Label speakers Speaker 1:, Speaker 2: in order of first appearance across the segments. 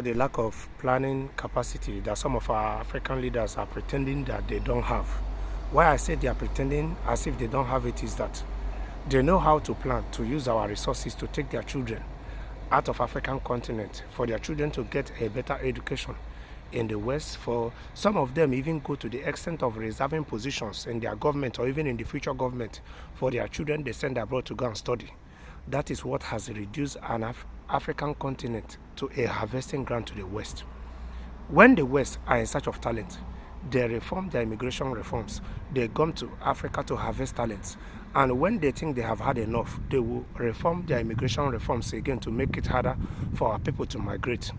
Speaker 1: The lack of planning capacity that some of our African leaders are pretending that they don't have. Why I say they are pretending as if they don't have it is that they know how to plan to use our resources to take their children out of African continent, for their children to get a better education in the West. For some of them even go to the extent of reserving positions in their government or even in the future government for their children they send abroad to go and study. That is what has reduced an African continent to a harvesting ground to the West. When the West are in search of talent, they reform their immigration reforms. They come to Africa to harvest talents. And when they think they have had enough, they will reform their immigration reforms again to make it harder for our people to migrate.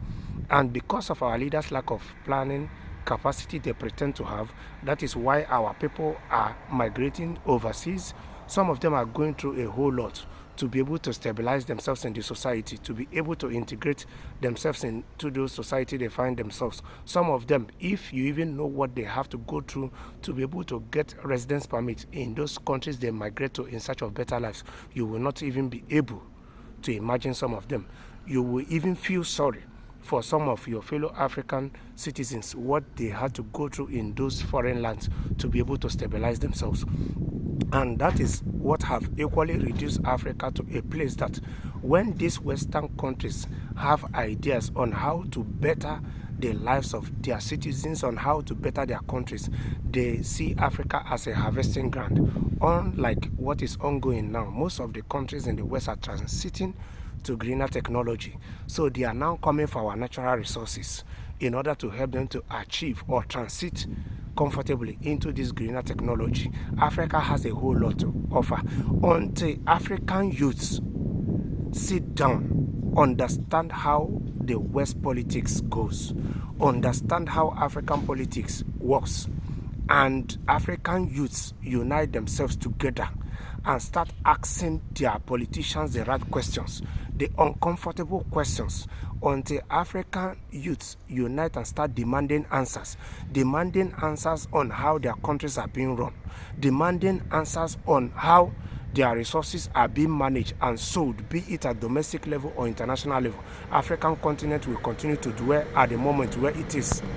Speaker 1: And because of our leaders' lack of planning capacity they pretend to have, that is why our people are migrating overseas. Some of them are going through a whole lot to be able to stabilize themselves in the society, to be able to integrate themselves into the society they find themselves. Some of them, if you even know what they have to go through to be able to get residence permit in those countries they migrate to in search of better lives, you will not even be able to imagine some of them. You will even feel sorry for some of your fellow African citizens, what they had to go through in those foreign lands to be able to stabilize themselves. And that is what have equally reduced Africa to a place that when these Western countries have ideas on how to better the lives of their citizens, on how to better their countries, they see Africa as a harvesting ground. Unlike what is ongoing now, most of the countries in the West are transiting to greener technology. So they are now coming for our natural resources in order to help them to achieve or transit comfortably into this greener technology. Africa has a whole lot to offer. Until African youths sit down, understand how the West politics goes, understand how African politics works, and African youths unite themselves together and start asking their politicians the right questions, the uncomfortable questions, until African youths unite and start demanding answers on how their countries are being run, demanding answers on how their resources are being managed and sold, be it at domestic level or international level. African continent will continue to dwell at the moment where it is.